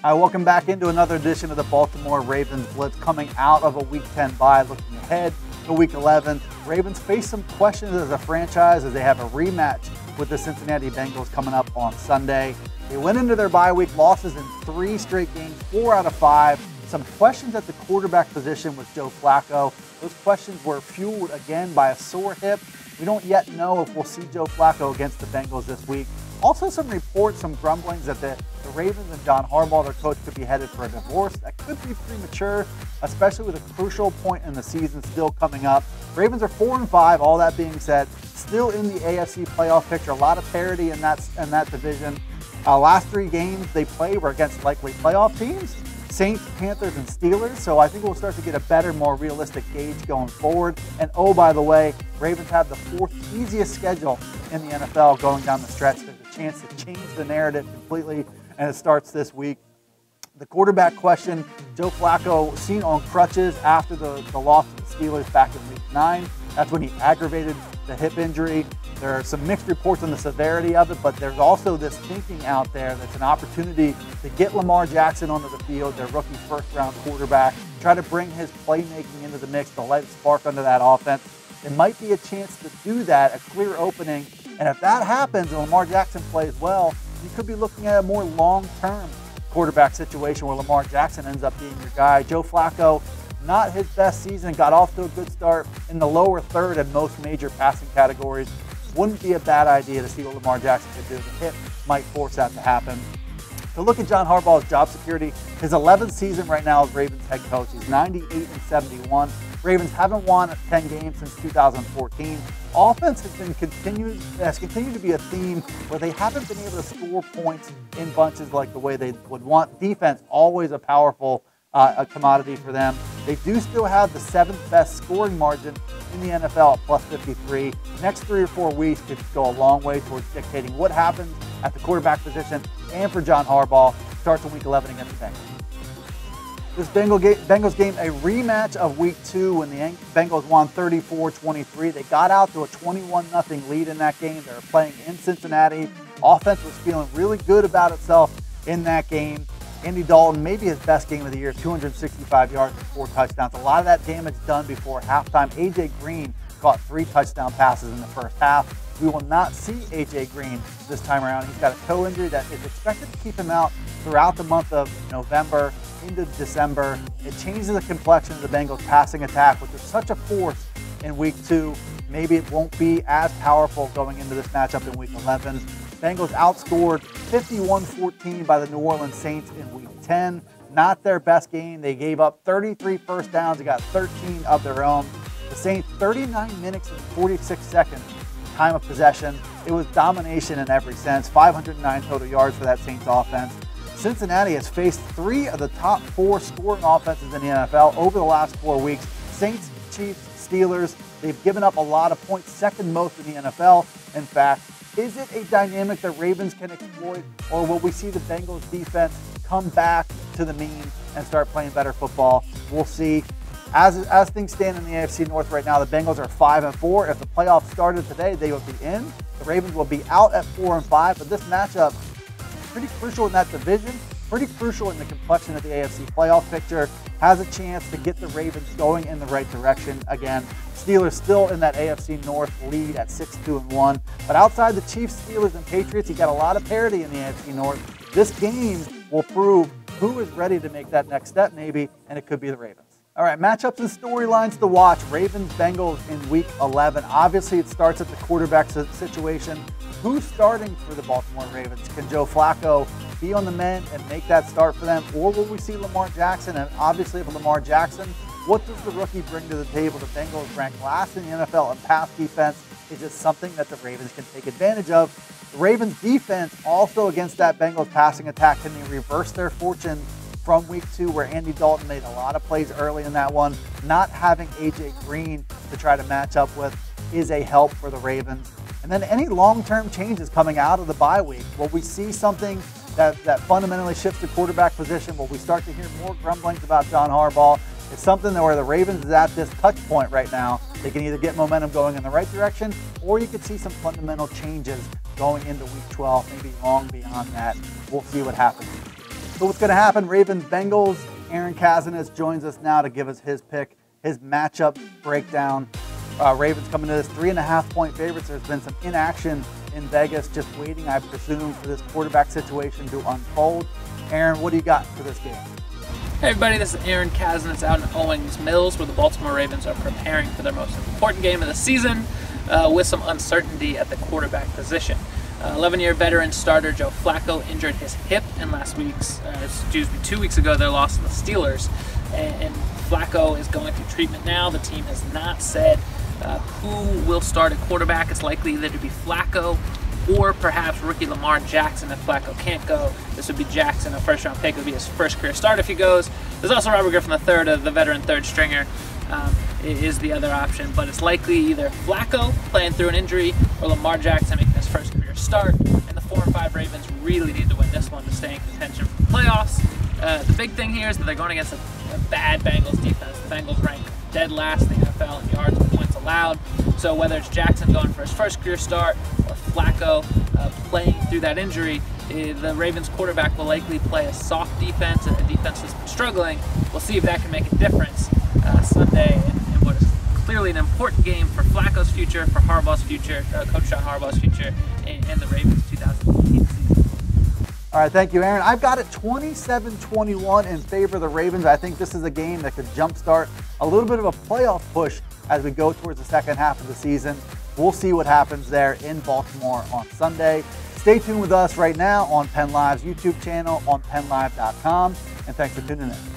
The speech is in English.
Hi, welcome back into another edition of the Baltimore Ravens Blitz, coming out of a Week 10 bye, looking ahead to Week 11. Ravens face some questions as a franchise as they have a rematch with the Cincinnati Bengals coming up on Sunday. They went into their bye week, losses in 3 straight games, 4 out of 5. Some questions at the quarterback position with Joe Flacco. Those questions were fueled again by a sore hip. We don't yet know if we'll see Joe Flacco against the Bengals this week. Also some reports, some grumblings that the Ravens and John Harbaugh, their coach, could be headed for a divorce. That could be premature, especially with a crucial point in the season still coming up. Ravens are 4-5, all that being said, still in the AFC playoff picture. A lot of parity in that division. Last 3 games they played were against likely playoff teams, Saints, Panthers, and Steelers. So I think we'll start to get a better, more realistic gauge going forward. And oh, by the way, Ravens have the 4th easiest schedule in the NFL going down the stretch. There's a chance to change the narrative completely, and it starts this week. The quarterback question, Joe Flacco seen on crutches after the loss to the Steelers back in Week 9. That's when he aggravated the hip injury. There are some mixed reports on the severity of it, but there's also this thinking out there that's an opportunity to get Lamar Jackson onto the field, their rookie first-round quarterback, try to bring his playmaking into the mix to light a spark under that offense. It might be a chance to do that, a clear opening, and if that happens and Lamar Jackson plays well, you could be looking at a more long-term quarterback situation where Lamar Jackson ends up being your guy. Joe Flacco, not his best season, got off to a good start in the lower third in most major passing categories. Wouldn't be a bad idea to see what Lamar Jackson could do. The hip might force that to happen. To look at John Harbaugh's job security, his 11th season right now as Ravens head coach. He's 98-71. Ravens haven't won 10 games since 2014. Offense has continued to be a theme where they haven't been able to score points in bunches like the way they would want. Defense, always a powerful a commodity for them. They do still have the 7th best scoring margin in the NFL at plus 53. Next 3 or 4 weeks could go a long way towards dictating what happens at the quarterback position and for John Harbaugh. Starts in Week 11 against the Bengals. This Bengals game, a rematch of Week 2 when the Bengals won 34-23. They got out to a 21-0 lead in that game. They were playing in Cincinnati. Offense was feeling really good about itself in that game. Andy Dalton, maybe his best game of the year, 265 yards and 4 touchdowns. A lot of that damage done before halftime. A.J. Green caught 3 touchdown passes in the first half. We will not see A.J. Green this time around. He's got a toe injury that is expected to keep him out throughout the month of November into December. It changes the complexion of the Bengals passing attack, which is such a force in Week 2. Maybe it won't be as powerful going into this matchup in Week 11. Bengals outscored 51-14 by the New Orleans Saints in Week 10. Not their best game. They gave up 33 first downs. They got 13 of their own. The Saints, 39 minutes and 46 seconds time of possession. It was domination in every sense. 509 total yards for that Saints offense. Cincinnati has faced 3 of the top 4 scoring offenses in the NFL over the last 4 weeks. Saints, Chiefs, Steelers. They've given up a lot of points, second most in the NFL. In fact, is it a dynamic that Ravens can exploit, or will we see the Bengals defense come back to the mean and start playing better football? We'll see. As things stand in the AFC North right now, the Bengals are 5-4. If the playoffs started today, they would be in. The Ravens will be out at 4-5. But this matchup is pretty crucial in that division, pretty crucial in the complexion of the AFC playoff picture. Has a chance to get the Ravens going in the right direction again. Steelers still in that AFC North lead at 6-2-1. But outside the Chiefs, Steelers, and Patriots, you got a lot of parity in the AFC North. This game will prove who is ready to make that next step maybe, and it could be the Ravens. All right, matchups and storylines to watch. Ravens-Bengals in Week 11. Obviously, it starts at the quarterback situation. Who's starting for the Baltimore Ravens? Can Joe Flacco be on the mend and make that start for them? Or will we see Lamar Jackson? And obviously, if Lamar Jackson, what does the rookie bring to the table? The Bengals rank last in the NFL in pass defense. Is it something that the Ravens can take advantage of? The Ravens defense also against that Bengals passing attack. Can they reverse their fortune from Week 2 where Andy Dalton made a lot of plays early in that one? Not having A.J. Green to try to match up with is a help for the Ravens. And then any long-term changes coming out of the bye week. Will we see something that fundamentally shifts the quarterback position? Will we start to hear more grumblings about John Harbaugh? It's something that where the Ravens is at this touch point right now. They can either get momentum going in the right direction, or you could see some fundamental changes going into Week 12, maybe long beyond that. We'll see what happens. So what's going to happen? Ravens-Bengals. Aaron Kasinitz joins us now to give us his pick, his matchup breakdown. Ravens coming to this 3.5-point favorites. There's been some inaction in Vegas, just waiting, I presume, for this quarterback situation to unfold. Aaron, what do you got for this game? Hey everybody, this is Aaron Kasinitz out in Owings Mills, where the Baltimore Ravens are preparing for their most important game of the season with some uncertainty at the quarterback position. 11-year veteran starter Joe Flacco injured his hip in two weeks ago, their loss to the Steelers. And Flacco is going through treatment now. The team has not said who will start at quarterback. It's likely either to be Flacco or perhaps rookie Lamar Jackson if Flacco can't go. This would be Jackson, a first-round pick. It would be his first career start if he goes. There's also Robert Griffin III, the veteran third stringer, is the other option. But it's likely either Flacco playing through an injury or Lamar Jackson making his first career start. And the 4-5 Ravens really need to win this one to stay in contention for the playoffs. The big thing here is that they're going against a bad Bengals defense. The Bengals rank dead last in the NFL in yards and points allowed. So whether it's Jackson going for his first career start or Flacco playing through that injury, the Ravens quarterback will likely play a soft defense, and the defense has been struggling. We'll see if that can make a difference Sunday in what is clearly an important game for Flacco's future, for Harbaugh's future, Coach John Harbaugh's future, and the Ravens' 2018 season. All right, thank you, Aaron. I've got it 27-21 in favor of the Ravens. I think this is a game that could jumpstart a little bit of a playoff push as we go towards the second half of the season. We'll see what happens there in Baltimore on Sunday. Stay tuned with us right now on PennLive's YouTube channel, on PennLive.com, and thanks for tuning in.